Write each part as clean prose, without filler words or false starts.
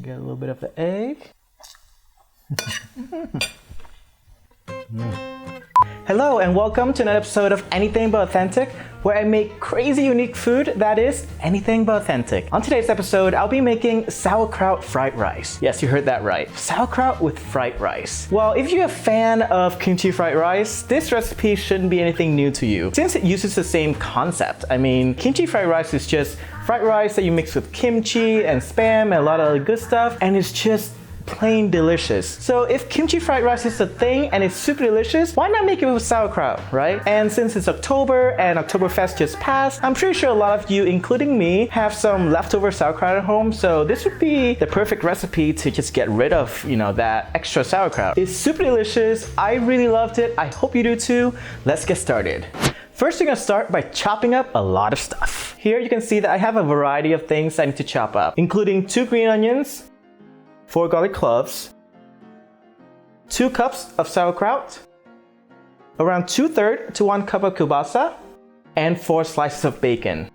Get a little bit of the egg. Hello and welcome to another episode of Anything But Authentic, where I make crazy unique food that is anything but authentic. On today's episode, I'll be making sauerkraut fried rice. Yes, you heard that right. Sauerkraut with fried rice. Well, if you're a fan of kimchi fried rice, this recipe shouldn't be anything new to you, since it uses the same concept. I mean, kimchi fried rice is just fried rice that you mix with kimchi and spam and a lot of other good stuff, and it's just plain delicious. So if kimchi fried rice is a thing and it's super delicious, why not make it with sauerkraut, right? And since it's October and Oktoberfest just passed, I'm pretty sure a lot of you, including me, have some leftover sauerkraut at home, so this would be the perfect recipe to just get rid of, that extra sauerkraut. It's super delicious. I really loved it. I hope you do too. Let's get started. First, we're gonna start by chopping up a lot of stuff. Here you can see that I have a variety of things I need to chop up, including 2 green onions, 4 garlic cloves, 2 cups of sauerkraut, around 2/3 to 1 cup of kielbasa, and 4 slices of bacon.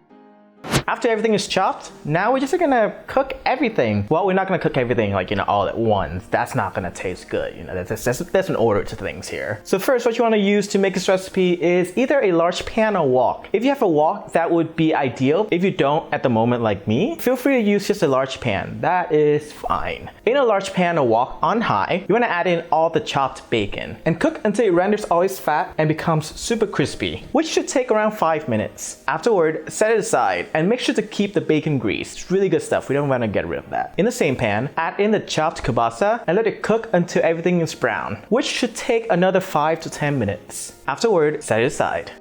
After everything is chopped, now we're just gonna cook everything. Well, we're not gonna cook everything all at once. That's not gonna taste good. There's an order to things here. So first, what you wanna use to make this recipe is either a large pan or wok. If you have a wok, that would be ideal. If you don't at the moment like me, feel free to use just a large pan. That is fine. In a large pan or wok on high, you wanna add in all the chopped bacon and cook until it renders all its fat and becomes super crispy, which should take around 5 minutes. Afterward, set it aside and make sure to keep the bacon grease. It's really good stuff. We don't want to get rid of that. In the same pan, add in the chopped kielbasa and let it cook until everything is brown, which should take another 5 to 10 minutes. Afterward, set it aside.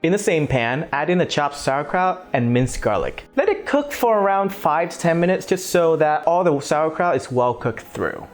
In the same pan, add in the chopped sauerkraut and minced garlic. Let it cook for around 5 to 10 minutes just so that all the sauerkraut is well cooked through.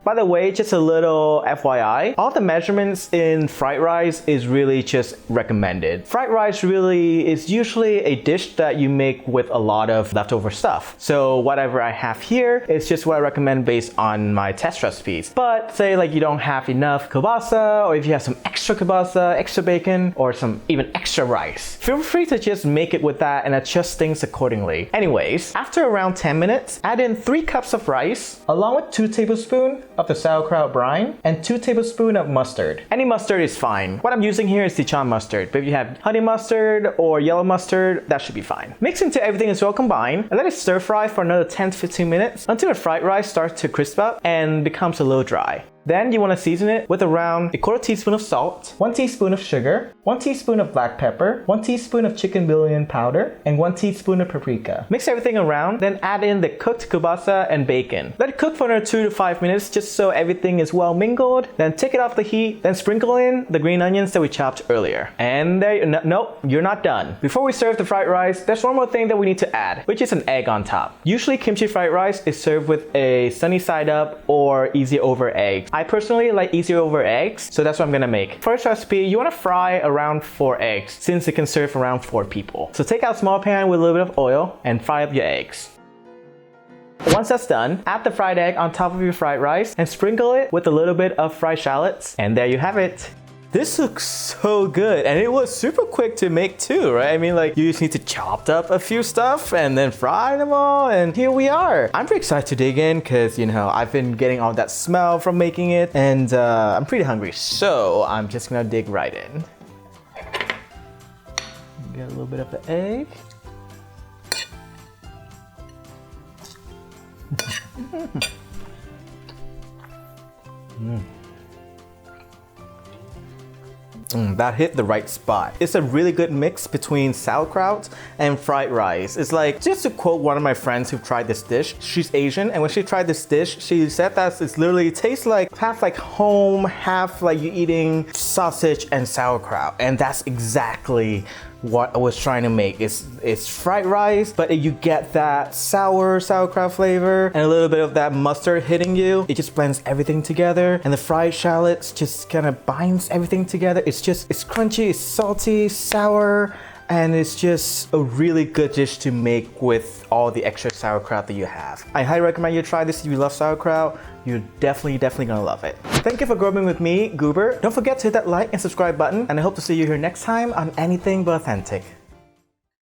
By the way, just a little FYI, all the measurements in fried rice is really just recommended. Fried rice really is usually a dish that you make with a lot of leftover stuff. So whatever I have here is just what I recommend based on my test recipes. But say you don't have enough kielbasa, or if you have some extra kielbasa, extra bacon, or some even extra rice, feel free to just make it with that and adjust things accordingly. Anyways, after around 10 minutes, add in 3 cups of rice, along with 2 tablespoons of the sauerkraut brine and 2 tablespoons of mustard. Any mustard is fine. What I'm using here is Dijon mustard, but if you have honey mustard or yellow mustard, that should be fine. Mix until everything is well combined and let it stir fry for another 10 to 15 minutes until the fried rice starts to crisp up and becomes a little dry. Then you want to season it with around 1/4 teaspoon of salt, 1 teaspoon of sugar, 1 teaspoon of black pepper, 1 teaspoon of chicken bouillon powder, and 1 teaspoon of paprika. Mix everything around, then add in the cooked kielbasa and bacon. Let it cook for another 2 to 5 minutes just so everything is well mingled. Then take it off the heat, then sprinkle in the green onions that we chopped earlier. And there, nope, you're not done. Before we serve the fried rice, there's one more thing that we need to add, which is an egg on top. Usually kimchi fried rice is served with a sunny side up or easy over egg. I personally like easy over eggs, so that's what I'm gonna make. First recipe, you wanna fry around 4 eggs, since it can serve around 4 people. So take out a small pan with a little bit of oil and fry up your eggs. Once that's done, add the fried egg on top of your fried rice and sprinkle it with a little bit of fried shallots, and there you have it. This looks so good, and it was super quick to make too, right? I mean, you just need to chop up a few stuff and then fry them all, and here we are. I'm pretty excited to dig in because, I've been getting all that smell from making it, and I'm pretty hungry, so I'm just gonna dig right in. Get a little bit of the egg. That hit the right spot. It's a really good mix between sauerkraut and fried rice. It's just to quote one of my friends who tried this dish, she's Asian, and when she tried this dish, she said that it's literally tastes half like home, half like you eating sausage and sauerkraut. And that's exactly what I was trying to make. It's fried rice, but you get that sauerkraut flavor and a little bit of that mustard hitting you. It just blends everything together, and the fried shallots just kind of binds everything together. It's crunchy, it's salty, sour, and it's just a really good dish to make with all the extra sauerkraut that you have. I highly recommend you try this if you love sauerkraut. You're definitely gonna love it. Thank you for grubbing with me, Guber. Don't forget to hit that like and subscribe button, and I hope to see you here next time on Anything But Authentic.